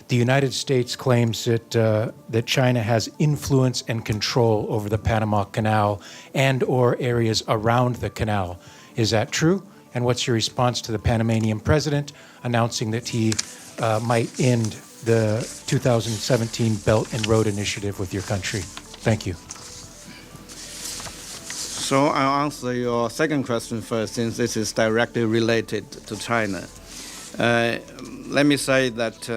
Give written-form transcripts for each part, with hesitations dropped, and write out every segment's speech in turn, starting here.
The United States claims that China has influence and control over the Panama Canal and or areas around the canal. Is that true? And what's your response to the Panamanian president announcing that he might end the 2017 Belt and Road Initiative with your country? Thank you. So I'll answer your second question first, since this is directly related to China. Let me say that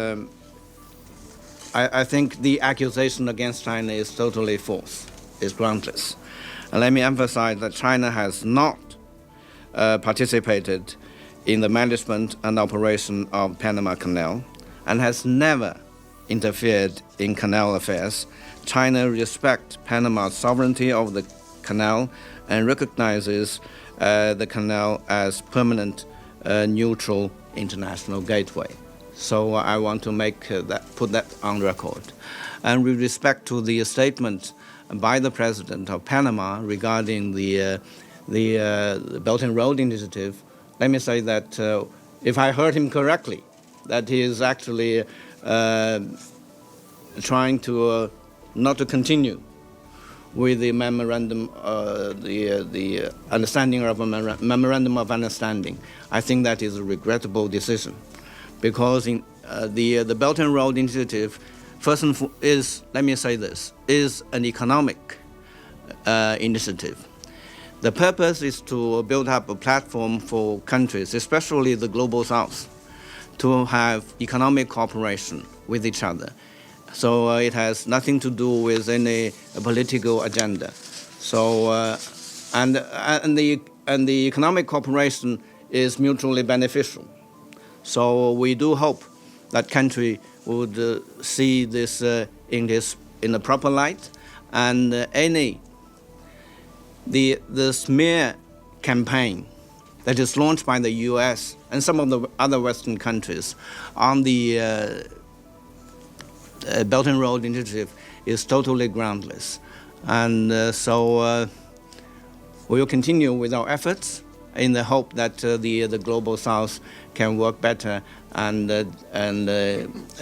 I think the accusation against China is totally false, is groundless. And let me emphasize that China has not participated in the management and operation of Panama Canal and has never interfered in canal affairs. China respects Panama's sovereignty over the canal and recognizes the canal as permanent neutral international gateway. So I want to put that on record. And with respect to the statement by the President of Panama regarding the Belt and Road Initiative, let me say that if I heard him correctly, that he is actually trying to not to continue with the memorandum, the understanding of a memorandum of understanding. I think that is a regrettable decision, because in the Belt and Road Initiative, first and foremost, is an economic initiative. The purpose is to build up a platform for countries, especially the Global South, to have economic cooperation with each other. So it has nothing to do with any political agenda. So and the economic cooperation is mutually beneficial. So we do hope that country would see this in the proper light, and the smear campaign that is launched by the U.S. and some of the other Western countries on the Belt and Road Initiative is totally groundless. And so we will continue with our efforts in the hope that the Global South can work better, and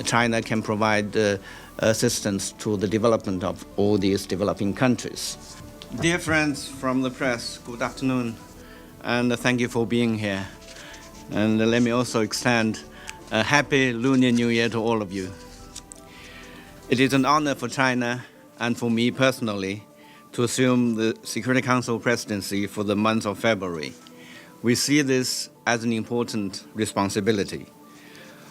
China can provide assistance to the development of all these developing countries. Dear friends from the press, good afternoon, and thank you for being here. And let me also extend a happy Lunar New Year to all of you. It is an honor for China and for me personally to assume the Security Council presidency for the month of February. We see this as an important responsibility.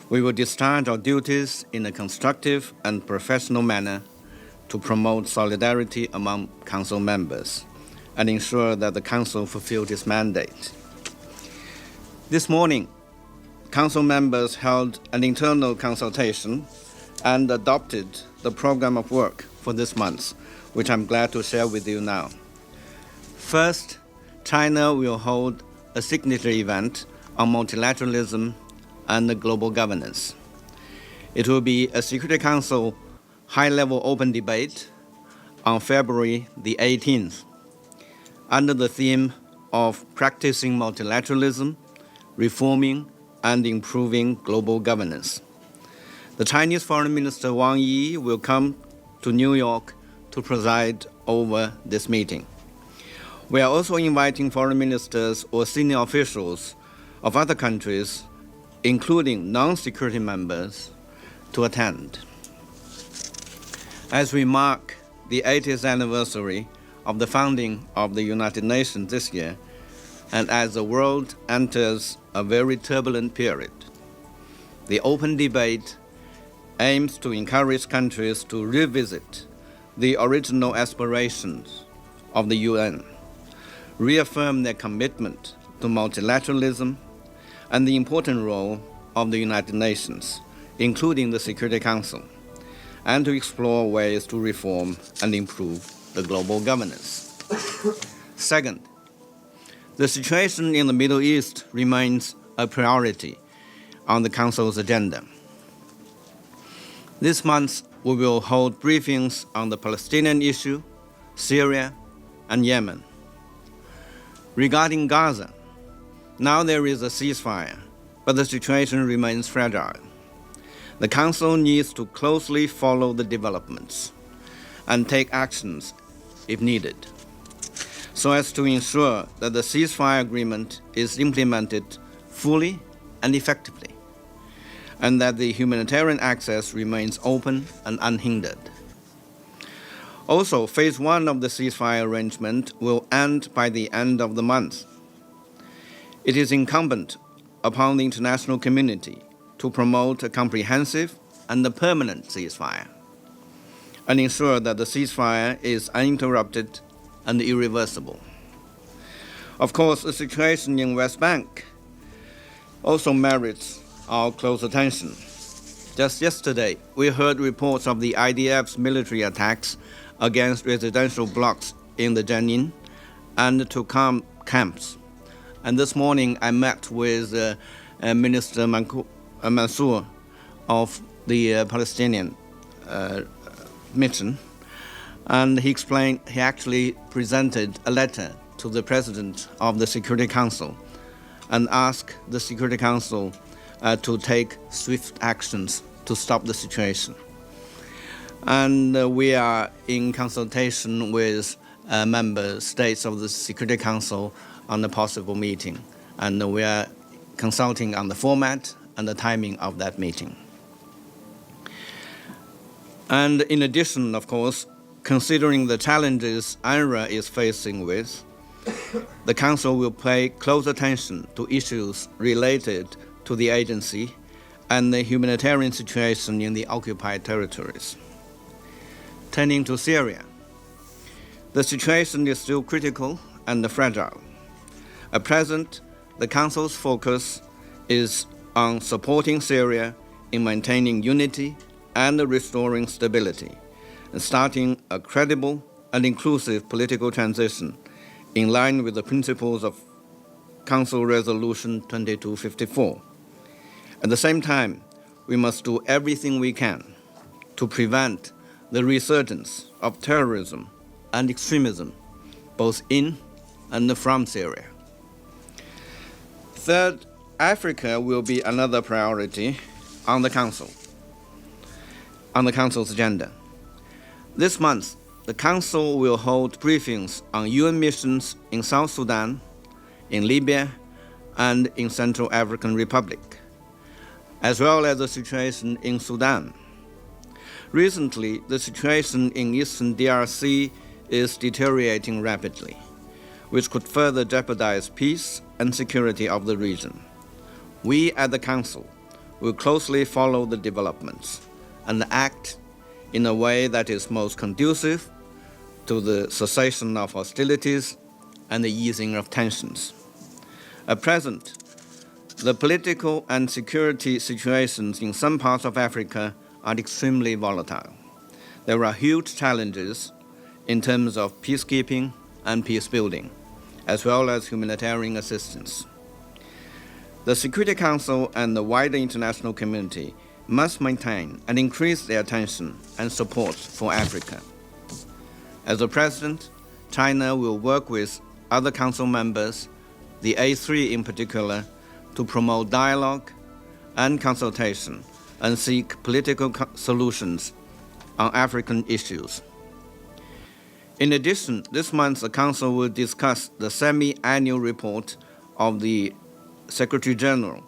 We will discharge our duties in a constructive and professional manner to promote solidarity among Council members and ensure that the Council fulfills its mandate. This morning, Council members held an internal consultation and adopted the program of work for this month, which I'm glad to share with you now. First, China will hold a signature event on multilateralism and global governance. It will be a Security Council high-level open debate on February the 18th, under the theme of practicing multilateralism, reforming and improving global governance. The Chinese Foreign Minister Wang Yi will come to New York to preside over this meeting. We are also inviting foreign ministers or senior officials of other countries, including non-security members, to attend. As we mark the 80th anniversary of the founding of the United Nations this year, and as the world enters a very turbulent period, the open debate aims to encourage countries to revisit the original aspirations of the UN, reaffirm their commitment to multilateralism and the important role of the United Nations, including the Security Council, and to explore ways to reform and improve the global governance. Second, the situation in the Middle East remains a priority on the Council's agenda. This month, we will hold briefings on the Palestinian issue, Syria, and Yemen. Regarding Gaza, now there is a ceasefire, but the situation remains fragile. The Council needs to closely follow the developments and take actions if needed, so as to ensure that the ceasefire agreement is implemented fully and effectively, and that the humanitarian access remains open and unhindered. Also, phase 1 of the ceasefire arrangement will end by the end of the month. It is incumbent upon the international community to promote a comprehensive and a permanent ceasefire and ensure that the ceasefire is uninterrupted and irreversible. Of course, the situation in West Bank also merits our close attention. Just yesterday, we heard reports of the IDF's military attacks against residential blocks in the Jenin and Tukam camps. And this morning, I met with Minister Mansour of the Palestinian mission, and he explained he actually presented a letter to the President of the Security Council and asked the Security Council to take swift actions to stop the situation. And we are in consultation with member states of the Security Council on a possible meeting, and we are consulting on the format and the timing of that meeting. And in addition, of course, considering the challenges UNRWA is facing with, the Council will pay close attention to issues related to the agency and the humanitarian situation in the occupied territories. Turning to Syria, the situation is still critical and fragile. At present, the Council's focus is on supporting Syria in maintaining unity and restoring stability, and starting a credible and inclusive political transition in line with the principles of Council Resolution 2254. At the same time, we must do everything we can to prevent the resurgence of terrorism and extremism, both in and from Syria. Third, Africa will be another priority on the Council's agenda. This month, the Council will hold briefings on UN missions in South Sudan, in Libya, and in Central African Republic, as well as the situation in Sudan. Recently, the situation in Eastern DRC is deteriorating rapidly, which could further jeopardize peace and security of the region. We at the Council will closely follow the developments and act in a way that is most conducive to the cessation of hostilities and the easing of tensions. At present, the political and security situations in some parts of Africa are extremely volatile. There are huge challenges in terms of peacekeeping and peace building, as well as humanitarian assistance. The Security Council and the wider international community must maintain and increase their attention and support for Africa. As the President, China will work with other Council members, the A3 in particular, to promote dialogue and consultation and seek political solutions on African issues. In addition, this month the Council will discuss the semi-annual report of the Secretary General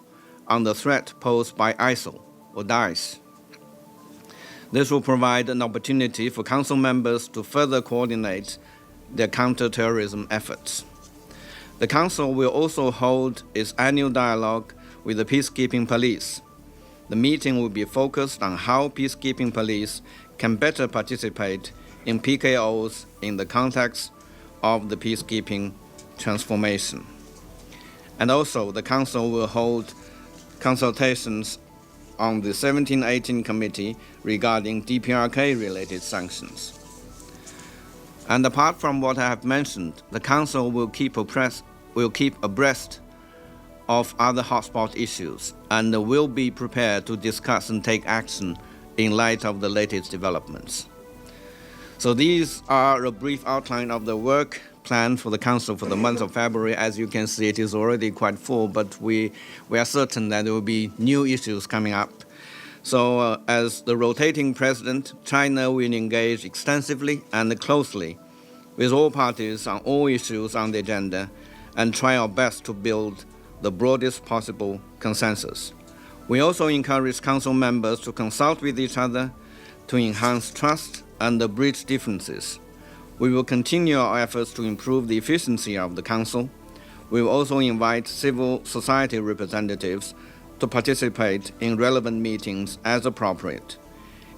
on the threat posed by ISIL or Daesh. This will provide an opportunity for Council members to further coordinate their counter-terrorism efforts. The Council will also hold its annual dialogue with the peacekeeping police. The meeting will be focused on how peacekeeping police can better participate in PKOs in the context of the peacekeeping transformation. And also, the Council will hold consultations on the 1718 Committee regarding DPRK-related sanctions. And apart from what I have mentioned, the Council will keep abreast of other hotspot issues and will be prepared to discuss and take action in light of the latest developments. So these are a brief outline of the work planned for the Council for the month of February. As you can see, it is already quite full, but we are certain that there will be new issues coming up. So as the rotating president, China will engage extensively and closely with all parties on all issues on the agenda and try our best to build the broadest possible consensus. We also encourage Council members to consult with each other to enhance trust and bridge differences. We will continue our efforts to improve the efficiency of the Council. We will also invite civil society representatives to participate in relevant meetings as appropriate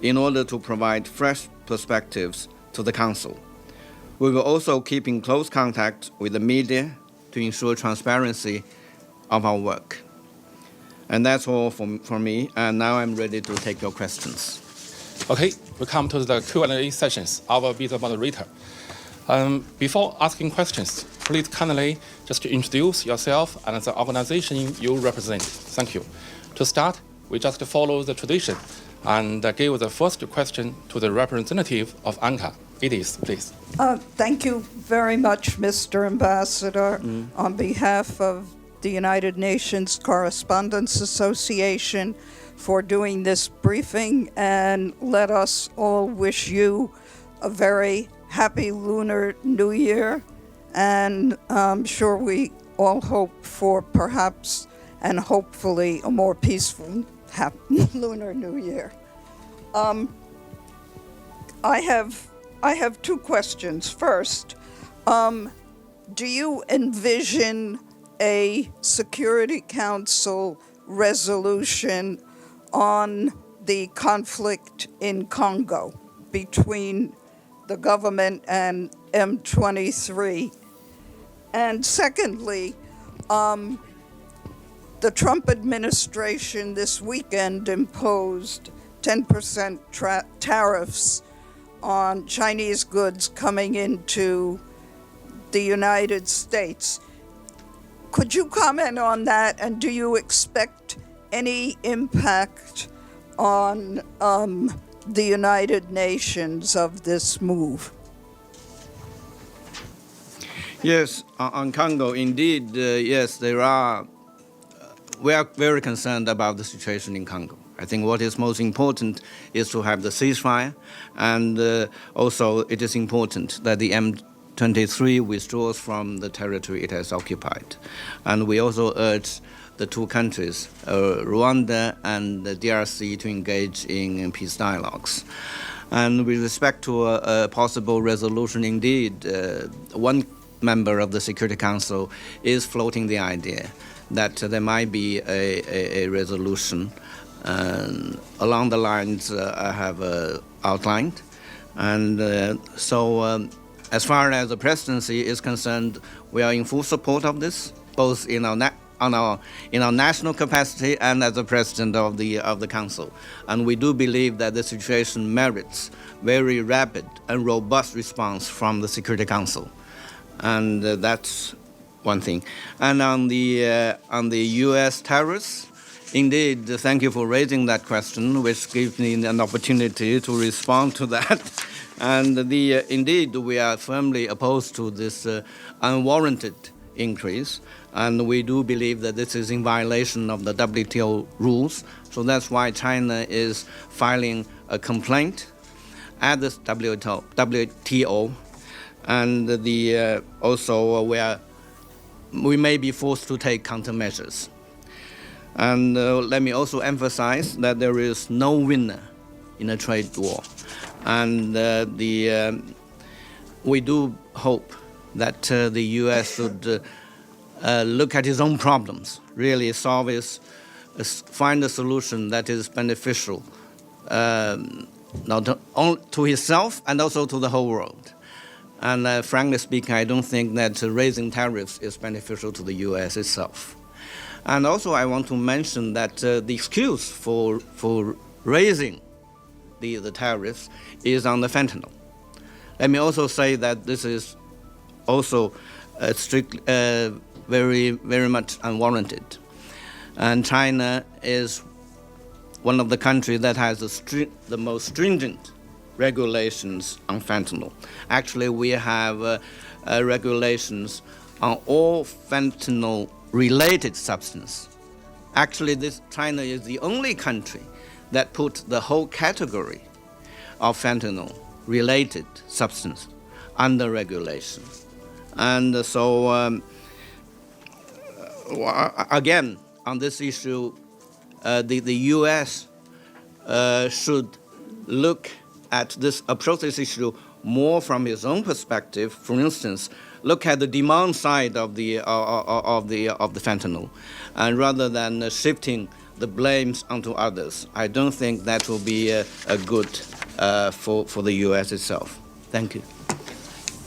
in order to provide fresh perspectives to the Council. We will also keep in close contact with the media to ensure transparency of our work. And that's all for me, and now I'm ready to take your questions. Okay, we come to the Q&A sessions. I will be the moderator. Before asking questions, please kindly just introduce yourself and the organization you represent. Thank you. To start, we just follow the tradition and give the first question to the representative of ANCA. Edith, please. Thank you very much, Mr. Ambassador. On behalf of the United Nations Correspondents Association, for doing this briefing, and let us all wish you a very happy Lunar New Year, and I'm sure we all hope for perhaps and hopefully a more peaceful Lunar New Year. I have two questions. First, do you envision a Security Council resolution on the conflict in Congo between the government and M23? And secondly, the Trump administration this weekend imposed 10% tariffs on Chinese goods coming into the United States. Could you comment on that, and do you expect any impact on the United Nations of this move? Yes, on Congo, indeed, yes, we are very concerned about the situation in Congo. I think what is most important is to have the ceasefire, and also it is important that the M23 withdraws from the territory it has occupied. And we also urge the two countries, Rwanda and the DRC, to engage in peace dialogues. And with respect to a possible resolution, indeed, one member of the Security Council is floating the idea that there might be a resolution along the lines I have outlined. And so as far as the presidency is concerned, we are in full support of this, both in our national capacity and as the president of the council. And we do believe that the situation merits very rapid and robust response from the Security Council. And that's one thing. And on the U.S. tariffs, indeed, thank you for raising that question, which gives me an opportunity to respond to that. And indeed, we are firmly opposed to this unwarranted increase, and we do believe that this is in violation of the WTO rules. So that's why China is filing a complaint at the WTO, and also we may be forced to take countermeasures. And let me also emphasize that there is no winner in a trade war. And we do hope that the U.S. should look at its own problems, really find a solution that is beneficial not only to himself and also to the whole world. And frankly speaking, I don't think that raising tariffs is beneficial to the U.S. itself. And also I want to mention that the excuse for raising the tariffs is on the fentanyl. Let me also say that this is also very, very much unwarranted. And China is one of the countries that has the most stringent regulations on fentanyl. Actually, we have regulations on all fentanyl-related substance. Actually, China is the only country that put the whole category of fentanyl-related substance under regulation. And so, again, on this issue, the U.S. Should approach this issue more from its own perspective. For instance, look at the demand side of the fentanyl, and rather than shifting the blames onto others. I don't think that will be a good for the U.S. itself. Thank you.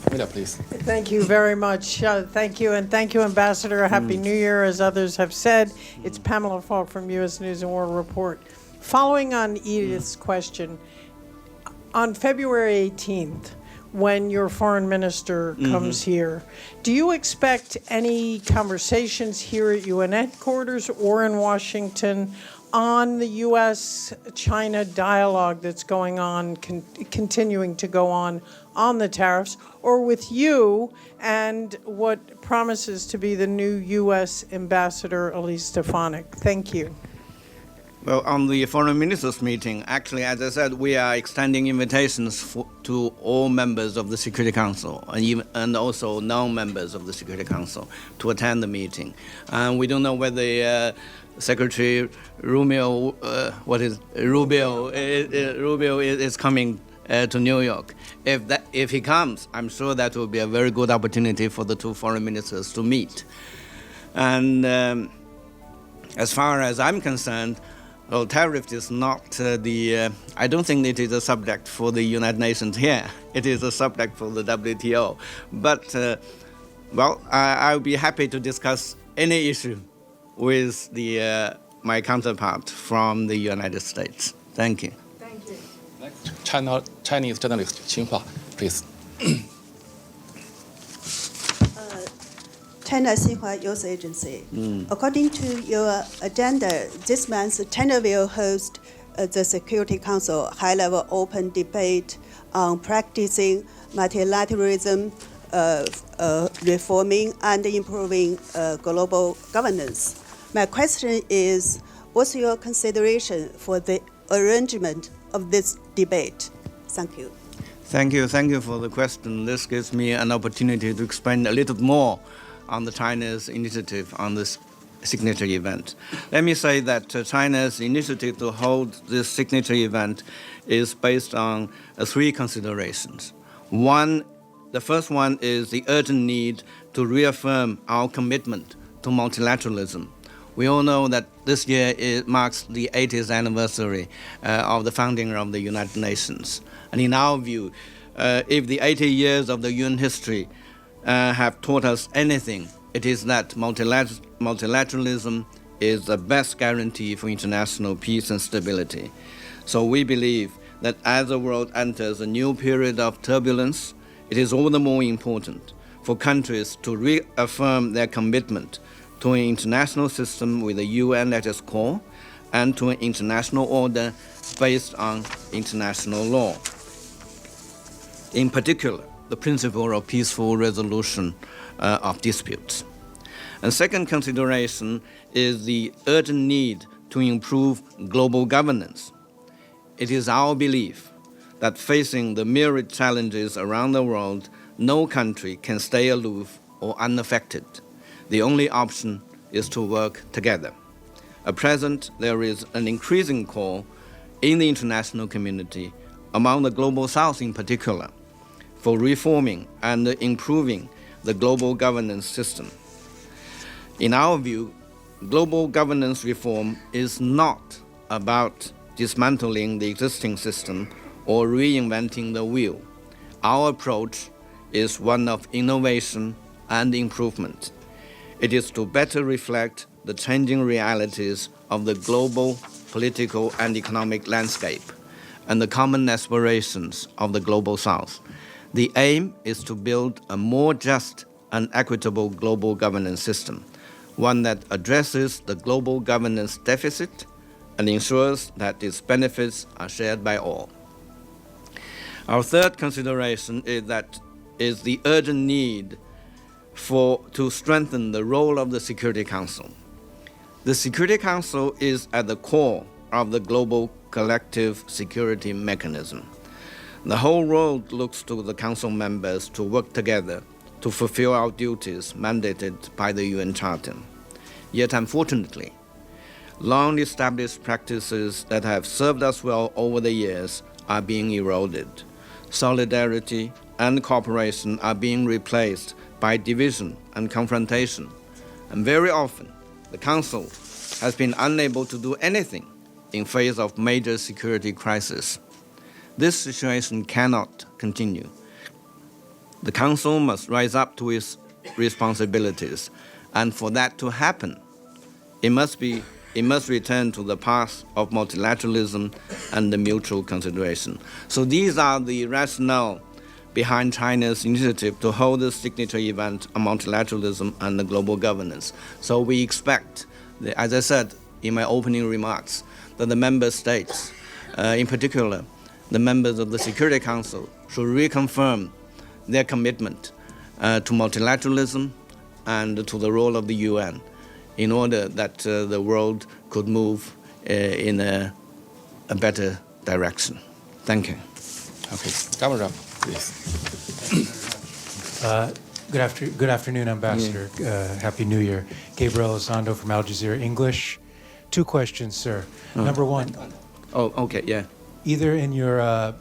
Camilla, please. Thank you very much. Thank you, and thank you, Ambassador. Happy New Year, as others have said. It's Pamela Falk from U.S. News and World Report. Following on Edith's question, on February 18th, when your foreign minister comes here, do you expect any conversations here at UN headquarters or in Washington on the U.S.-China dialogue that's going on, continuing to go on the tariffs, or with you and what promises to be the new U.S. Ambassador Elise Stefanik? Thank you. Well, on the foreign ministers meeting, actually, as I said, we are extending invitations to all members of the Security Council and also non-members of the Security Council to attend the meeting. And we don't know whether Secretary Rubio is coming to New York. If he comes, I'm sure that will be a very good opportunity for the two foreign ministers to meet. And as far as I'm concerned, well, tariff is not I don't think it is a subject for the United Nations here. It is a subject for the WTO. But, well, I'll be happy to discuss any issue with my counterpart from the United States. Thank you. Thank you. Next, Chinese journalist, Xinhua, please. China Xinhua Youth Agency. According to your agenda, this month, China will host the Security Council high-level open debate on practicing multilateralism, reforming and improving global governance. My question is, what's your consideration for the arrangement of this debate? Thank you. Thank you for the question. This gives me an opportunity to explain a little more on the China's initiative on this signature event. Let me say that China's initiative to hold this signature event is based on three considerations. The first one is the urgent need to reaffirm our commitment to multilateralism. We all know that this year it marks the 80th anniversary of the founding of the United Nations. And in our view, if the 80 years of the UN history have taught us anything, it is that multilateralism is the best guarantee for international peace and stability. So we believe that as the world enters a new period of turbulence, it is all the more important for countries to reaffirm their commitment to an international system with the UN at its core and to an international order based on international law. In particular, the principle of peaceful resolution of disputes. And second consideration is the urgent need to improve global governance. It is our belief that facing the myriad challenges around the world, no country can stay aloof or unaffected. The only option is to work together. At present, there is an increasing call in the international community, among the Global South in particular, for reforming and improving the global governance system. In our view, global governance reform is not about dismantling the existing system or reinventing the wheel. Our approach is one of innovation and improvement. It is to better reflect the changing realities of the global political and economic landscape and the common aspirations of the Global South. The aim is to build a more just and equitable global governance system, one that addresses the global governance deficit and ensures that its benefits are shared by all. Our third consideration is the urgent need to strengthen the role of the Security Council. The Security Council is at the core of the global collective security mechanism. The whole world looks to the Council members to work together to fulfill our duties mandated by the UN Charter. Yet, unfortunately, long-established practices that have served us well over the years are being eroded. Solidarity and cooperation are being replaced by division and confrontation. And very often, the Council has been unable to do anything in face of major security crisis. This situation cannot continue. The Council must rise up to its responsibilities, and for that to happen, it must return to the path of multilateralism and the mutual consideration. So these are the rationale behind China's initiative to hold the signature event on multilateralism and the global governance. So we expect, as I said in my opening remarks, that the member states, in particular, the members of the Security Council, should reconfirm their commitment to multilateralism and to the role of the UN in order that the world could move in a better direction. Thank you. Okay, Governor, please. Good afternoon, Ambassador. Happy New Year. Gabriel Elizondo from Al Jazeera English. 2 questions, sir. Number 1. Oh, okay, yeah. Either in your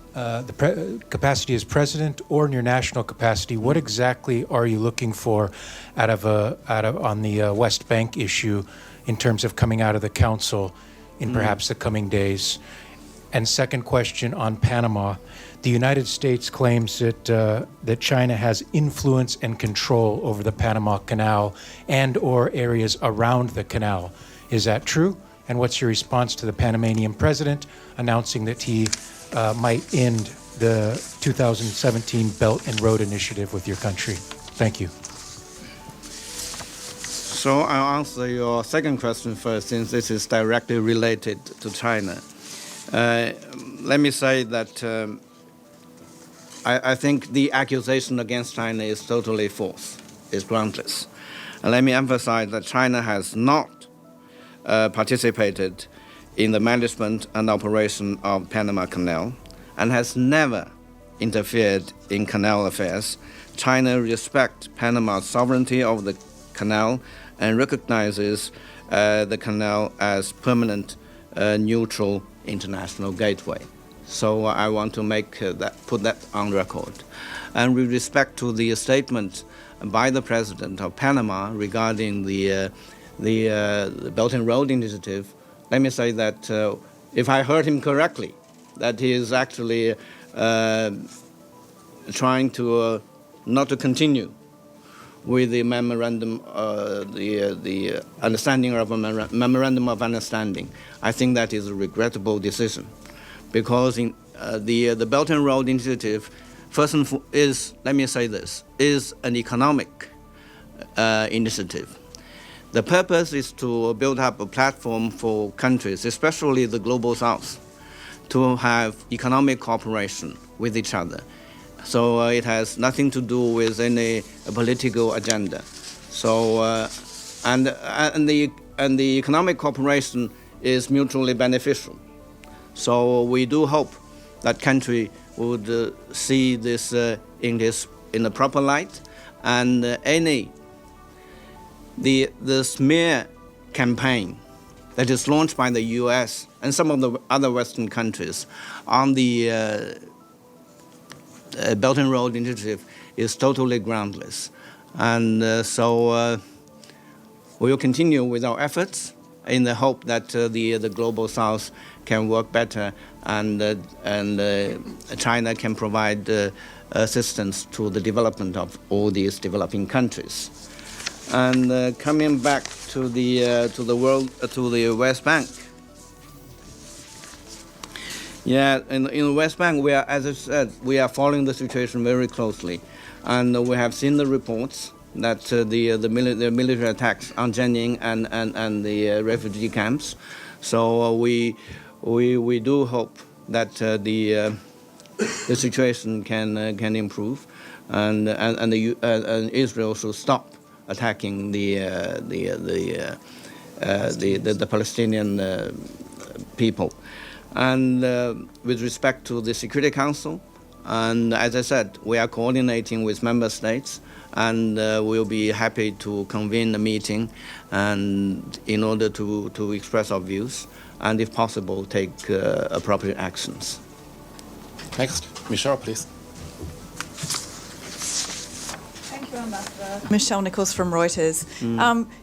capacity as president or in your national capacity, what exactly are you looking for on the West Bank issue in terms of coming out of the Council in perhaps the coming days? And second question on Panama, the United States claims that China has influence and control over the Panama Canal and or areas around the canal. Is that true? And what's your response to the Panamanian president announcing that he might end the 2017 Belt and Road Initiative with your country? Thank you. So I'll answer your second question first, since this is directly related to China. Let me say that I think the accusation against China is totally false, is groundless. And let me emphasize that China has not participated in the management and operation of Panama Canal and has never interfered in canal affairs. China respects Panama's sovereignty over the canal and recognizes the canal as permanent neutral international gateway. So I want to put that on record. And with respect to the statement by the President of Panama regarding the Belt and Road Initiative, let me say that if I heard him correctly, that he is actually trying to not to continue with the memorandum, the understanding of a memorandum of understanding. I think that is a regrettable decision, because in the Belt and Road Initiative, first and is, let me say this, is an economic initiative. The purpose is to build up a platform for countries, especially the Global South, to have economic cooperation with each other. So it has nothing to do with any political agenda. So and the economic cooperation is mutually beneficial. So we do hope that country would see this in a proper light, and the smear campaign that is launched by the U.S. and some of the other Western countries on the Belt and Road Initiative is totally groundless. And so we will continue with our efforts in the hope that the Global South can work better, and China can provide assistance to the development of all these developing countries. And coming back to the West Bank. Yeah, in the West Bank, we are, as I said, we are following the situation very closely, and we have seen the reports that the military attacks on Jenin and the refugee camps. So we do hope that the situation can improve, and Israel should stop attacking the Palestinian people. And with respect to the Security Council, and as I said, we are coordinating with member states, and we'll be happy to convene a meeting and in order to express our views and, if possible, take appropriate actions. Next, Michelle, please. Thank you, Ambassador. Michelle Nichols from Reuters.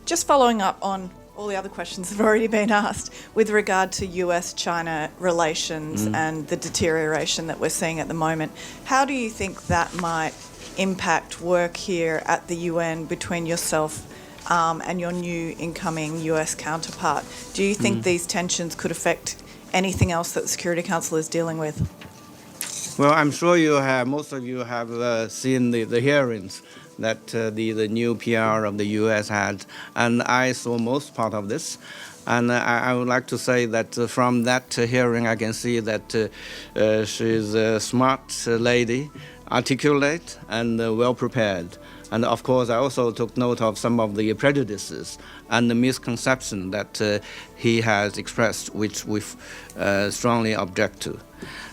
Just following up on all the other questions that have already been asked with regard to US-China relations and the deterioration that we're seeing at the moment, how do you think that might impact work here at the UN between yourself and your new incoming US counterpart? Do you think these tensions could affect anything else that the Security Council is dealing with? Well, I'm sure most of you have seen the hearings that the new PR of the U.S. had, and I saw most part of this. And I would like to say that from that hearing, I can see that she's a smart lady, articulate, and well prepared. And of course, I also took note of some of the prejudices and the misconception that he has expressed, which we strongly object to.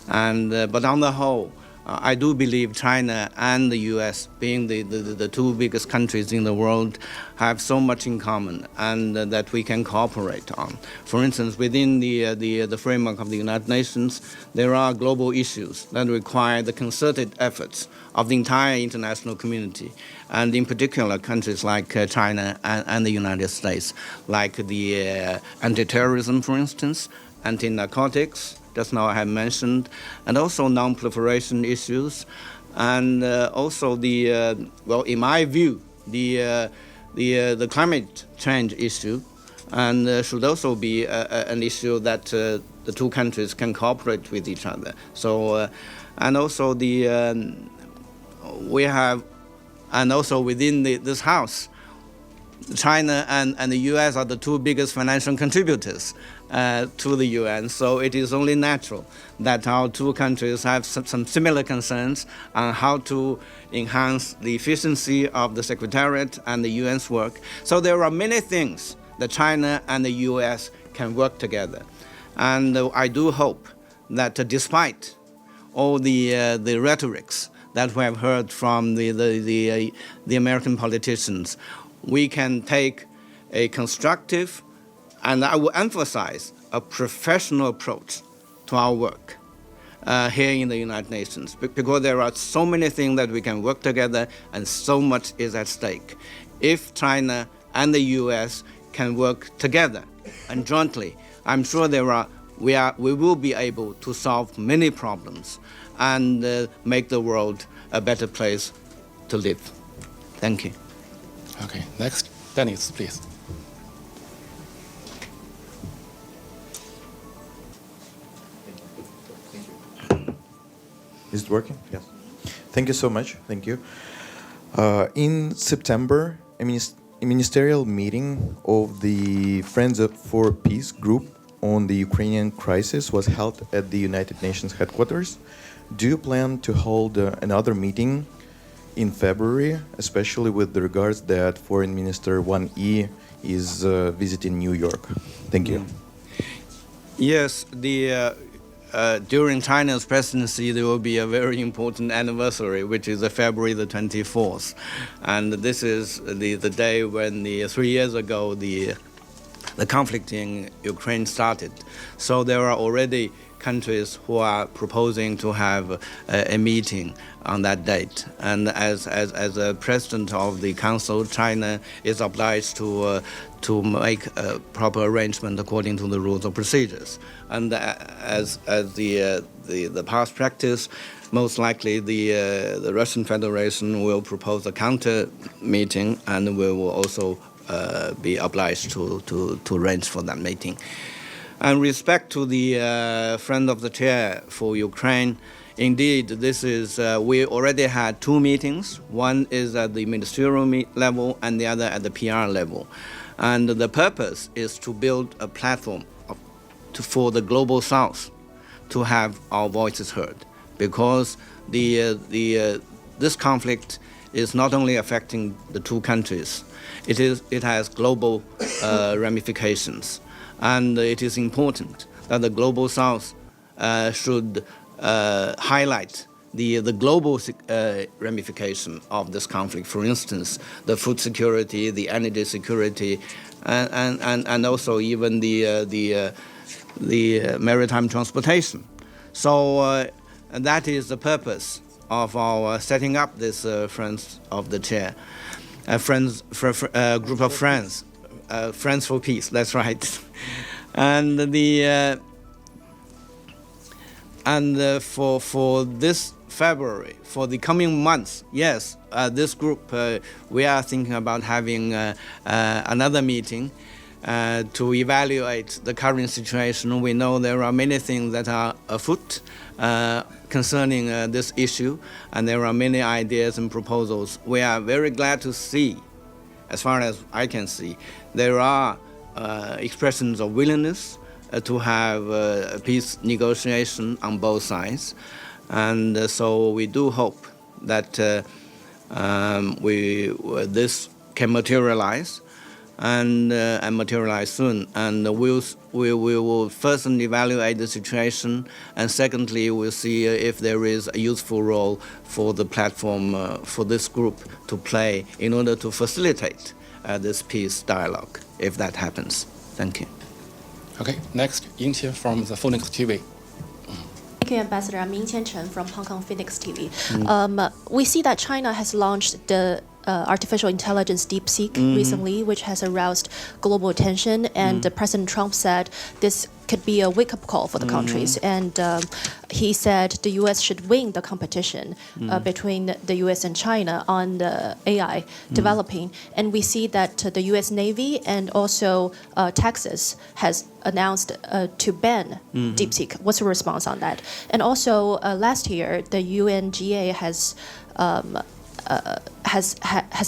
And but on the whole, I do believe China and the U.S., being the two biggest countries in the world, have so much in common, and that we can cooperate on. For instance, within the framework of the United Nations, there are global issues that require the concerted efforts of the entire international community, and in particular countries like China and the United States, like the anti-terrorism, for instance, anti-narcotics, just now I have mentioned, and also non-proliferation issues, and also well, in my view, the climate change issue, and should also be an issue that the two countries can cooperate with each other. So, and also we have, and also within this House, China and the U.S. are the two biggest financial contributors to the UN, so it is only natural that our two countries have some similar concerns on how to enhance the efficiency of the Secretariat and the UN's work. So there are many things that China and the US can work together. And I do hope that despite all the rhetorics that we have heard from the American politicians, we can take a constructive, and I will emphasize, a professional approach to our work here in the United Nations, because there are so many things that we can work together and so much is at stake. If China and the US can work together and jointly, I'm sure we will be able to solve many problems and make the world a better place to live. Thank you. Okay, next, Dennis, please. Is it working? Yes. Thank you so much. Thank you. In September, a ministerial meeting of the Friends for Peace group on the Ukrainian crisis was held at the United Nations headquarters. Do you plan to hold another meeting in February, especially with the regards that Foreign Minister Wang Yi is visiting New York? Thank you. Yes, during China's presidency, there will be a very important anniversary, which is February the 24th. And this is the day when 3 years ago the conflict in Ukraine started. So there are already countries who are proposing to have a meeting on that date. And as a president of the council, China is obliged to make a proper arrangement according to the rules of procedures. And as the past practice, most likely the Russian Federation will propose a counter meeting, and we will also be obliged to arrange for that meeting. And respect to the friend of the chair for Ukraine, indeed, this is we already had two meetings. One is at the ministerial level, and the other at the PR level. And the purpose is to build a platform for the global South to have our voices heard, because this conflict is not only affecting the two countries, it has global ramifications. And it is important that the Global South should highlight the global ramification of this conflict. For instance, the food security, the energy security, and also even the maritime transportation. So that is the purpose of our setting up this Friends of the Chair, group of friends, Friends for Peace. That's right, and for this February, for the coming months, yes, this group, we are thinking about having another meeting to evaluate the current situation. We know there are many things that are afoot concerning this issue, and there are many ideas and proposals. We are very glad to see, as far as I can see, there are expressions of willingness to have a peace negotiation on both sides. And so we do hope that this can materialize and materialize soon. And we will first evaluate the situation, and secondly, we'll see if there is a useful role for the platform for this group to play in order to facilitate this peace dialogue, if that happens. Thank you. Okay, next, Yingqian from the Phoenix TV. Thank you, Ambassador. I'm Ying Qianchen from Hong Kong Phoenix TV. We see that China has launched the artificial intelligence DeepSeek recently, which has aroused global attention. And President Trump said this could be a wake-up call for the countries. And he said the U.S. should win the competition between the U.S. and China on the AI developing. And we see that the U.S. Navy and also Texas has announced to ban DeepSeek. What's your response on that? And also last year, the UNGA has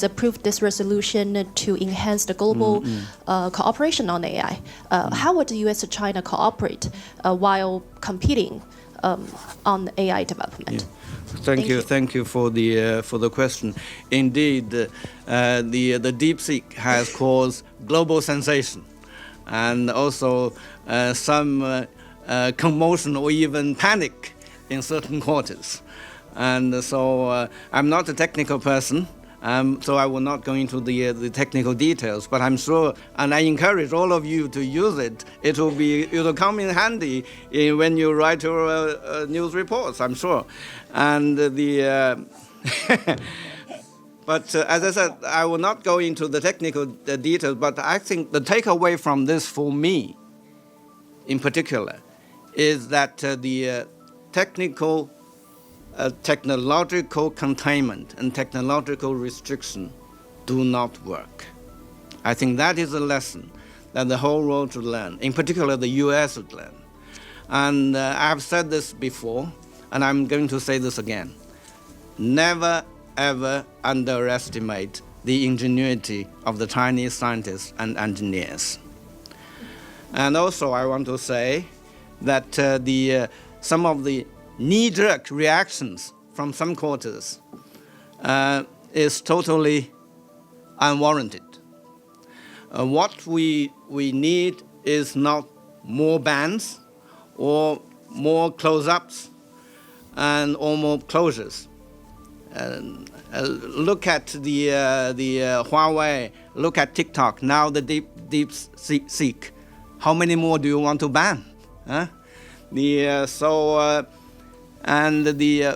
approved this resolution to enhance the global cooperation on AI. How would the U.S. and China cooperate while competing on AI development? Yeah. Thank you for the question. Indeed, the DeepSeek has caused global sensation, and also some commotion or even panic in certain quarters. And so I'm not a technical person, so I will not go into the technical details. But I'm sure, and I encourage all of you to use it. It will come in handy when you write your news reports, I'm sure. And but as I said, I will not go into the technical details. But I think the takeaway from this, for me, in particular, is that the technological containment and technological restriction do not work. I think that is a lesson that the whole world should learn, in particular the US should learn. And I've said this before, and I'm going to say this again. Never, ever underestimate the ingenuity of the Chinese scientists and engineers. And also I want to say that some of the knee-jerk reactions from some quarters is totally unwarranted. What we need is not more bans or more close-ups or more closures. Look at the Huawei, look at TikTok, now the DeepSeek. How many more do you want to ban?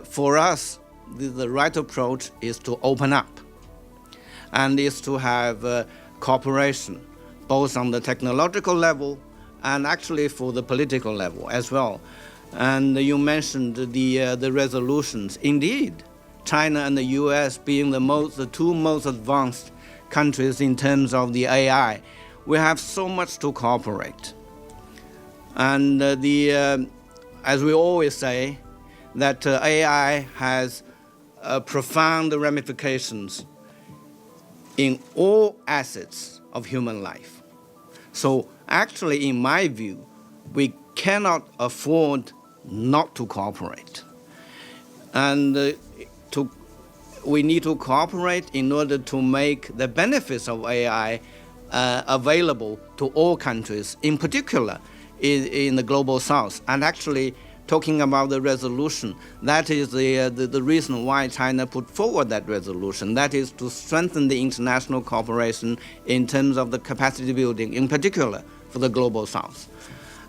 For us, the right approach is to open up, and is to have cooperation, both on the technological level and actually for the political level as well. And you mentioned the resolutions. Indeed, China and the U.S. being the two most advanced countries in terms of the AI, we have so much to cooperate. And as we always say, that AI has profound ramifications in all assets of human life. So actually, in my view, we cannot afford not to cooperate. And we need to cooperate in order to make the benefits of AI available to all countries, in particular in the global south. And actually, talking about the resolution, that is the reason why China put forward that resolution. That is to strengthen the international cooperation in terms of the capacity building, in particular for the global south.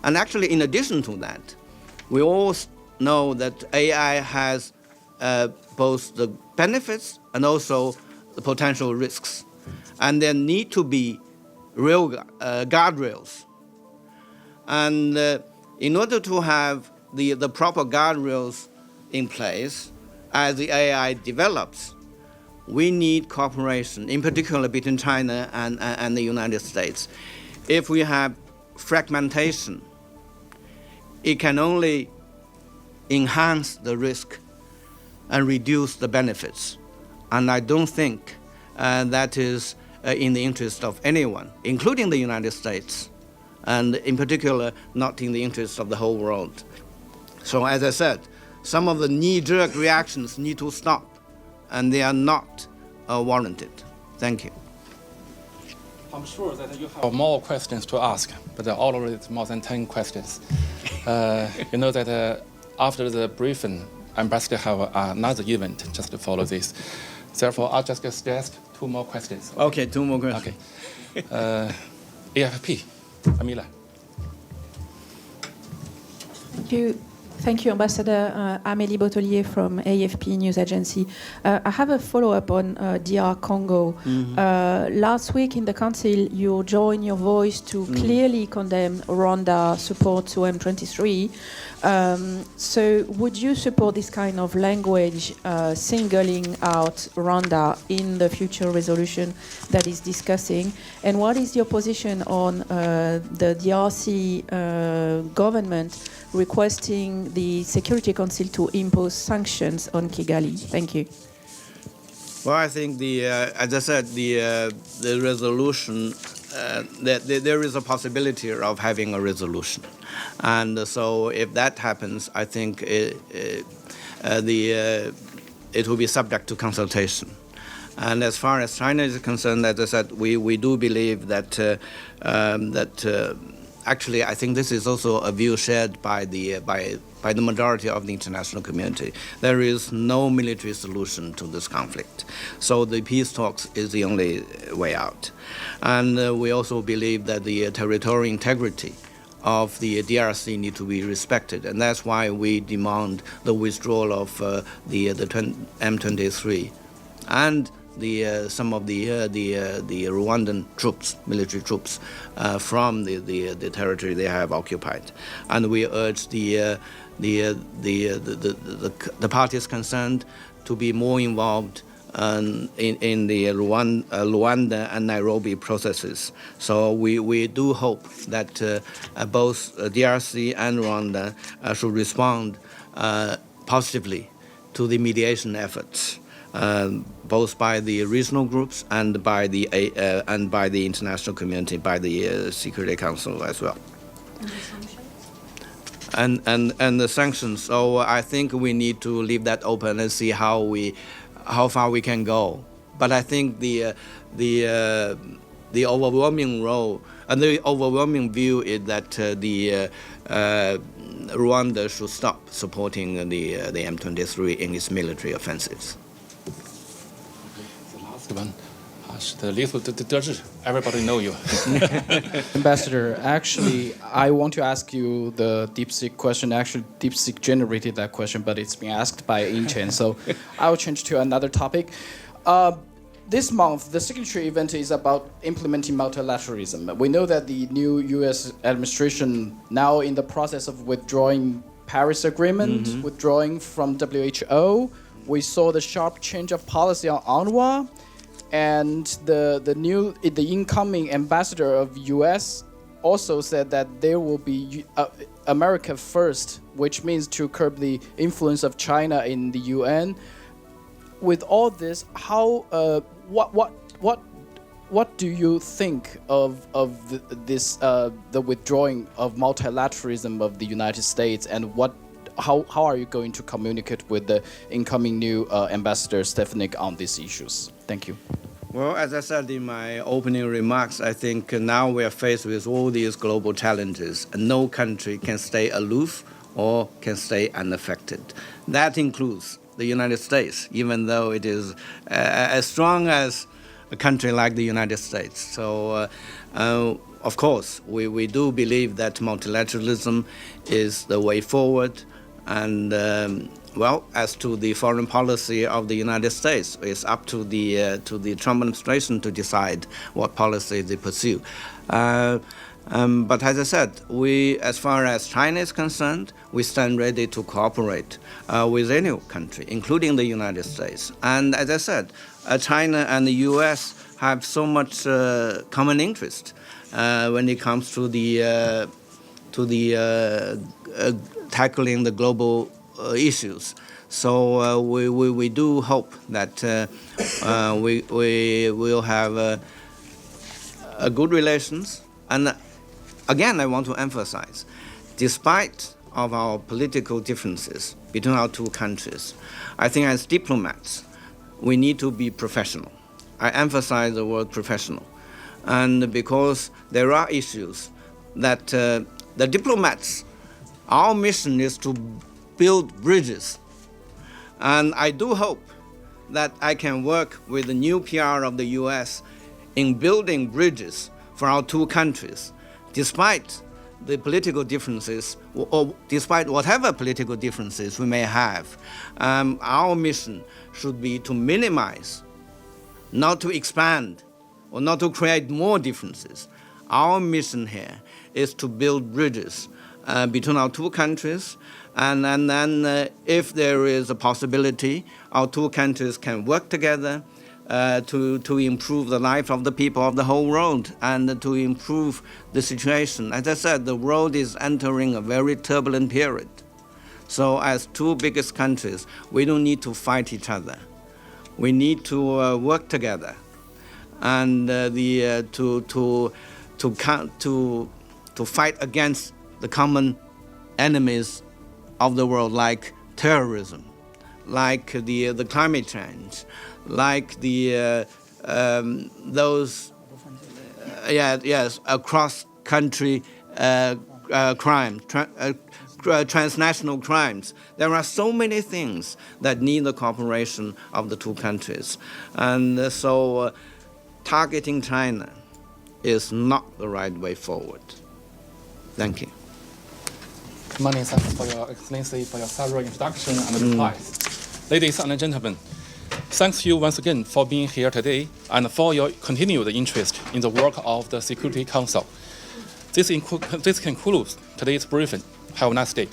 And actually, in addition to that, we all know that AI has both the benefits and also the potential risks. And there need to be real guardrails. And in order to have the proper guardrails in place as the AI develops, we need cooperation, in particular between China and the United States. If we have fragmentation, it can only enhance the risk and reduce the benefits. And I don't think that is in the interest of anyone, including the United States, and in particular, not in the interest of the whole world. So as I said, some of the knee-jerk reactions need to stop, and they are not warranted. Thank you. I'm sure that you have more questions to ask, but already it's more than 10 questions. You know that after the briefing, Ambassador have another event just to follow this. Therefore, I'll just suggest 2 more questions. Okay, 2 more questions. Okay. AFP, Amila. Thank you, Ambassador. Amélie Botelier from AFP News Agency. I have a follow-up on DR Congo. Last week in the Council, you joined your voice to clearly condemn Rwanda support to M23. So would you support this kind of language singling out Rwanda in the future resolution that is discussing? And what is your position on the DRC government requesting the Security Council to impose sanctions on Kigali? Thank you. Well, I think as I said, the resolution, there is a possibility of having a resolution. And so if that happens, I think it will be subject to consultation. And as far as China is concerned, as I said, we do believe that actually, I think this is also a view shared by the majority of the international community. There is no military solution to this conflict. So the peace talks is the only way out. And we also believe that the territorial integrity of the DRC need to be respected. And that's why we demand the withdrawal of the M23 and some of the Rwandan troops, military troops, from the territory they have occupied, and we urge the parties concerned to be more involved in the Luanda and Nairobi processes. So we do hope that both DRC and Rwanda should respond positively to the mediation efforts. Both by the regional groups and by the international community, by the Security Council as well. And the sanctions? And the sanctions. So I think we need to leave that open and see how far we can go. But I think the overwhelming role and the overwhelming view is that Rwanda should stop supporting the M23 in its military offensives. One. Everybody know you. Ambassador, actually, I want to ask you the DeepSeek question. Actually, DeepSeek generated that question, but it's been asked by Inchen. So I'll change to another topic. This month, the signature event is about implementing multilateralism. We know that the new U.S. administration now in the process of withdrawing Paris Agreement, withdrawing from WHO. We saw the sharp change of policy on UNRWA. And the incoming ambassador of U.S. also said that there will be America first, which means to curb the influence of China in the UN. With all this, what do you think of the withdrawing of multilateralism of the United States, and how are you going to communicate with the incoming new ambassador Stefanik on these issues? Thank you. Well, as I said in my opening remarks, I think now we are faced with all these global challenges, and no country can stay aloof or can stay unaffected. That includes the United States, even though it is as strong as a country like the United States. So, of course, we do believe that multilateralism is the way forward. And, well, as to the foreign policy of the United States, it's up to the Trump administration to decide what policy they pursue. But as I said, as far as China is concerned, we stand ready to cooperate with any country, including the United States. And as I said, China and the U.S. have so much common interest when it comes to the tackling the global issues. So we do hope that we will have a good relations. And again, I want to emphasize, despite of our political differences between our two countries, I think as diplomats, we need to be professional. I emphasize the word professional. And because there are issues that the diplomats, our mission is to build bridges. And I do hope that I can work with the new PR of the U.S. in building bridges for our two countries, despite the political differences, or despite whatever political differences we may have. Our mission should be to minimize, not to expand, or not to create more differences. Our mission here is to build bridges between our two countries, and then if there is a possibility, our two countries can work together to improve the life of the people of the whole world and to improve the situation. As I said, the world is entering a very turbulent period. So as two biggest countries, we don't need to fight each other. We need to work together and to fight against the common enemies of the world, like terrorism, like the climate change, like those cross-country crime, transnational crimes. There are so many things that need the cooperation of the two countries, and so targeting China is not the right way forward. Thank you. Many thanks for your extensive, for your thorough introduction and replies. Ladies and gentlemen, thanks you once again for being here today and for your continued interest in the work of the Security Council. This concludes today's briefing. Have a nice day.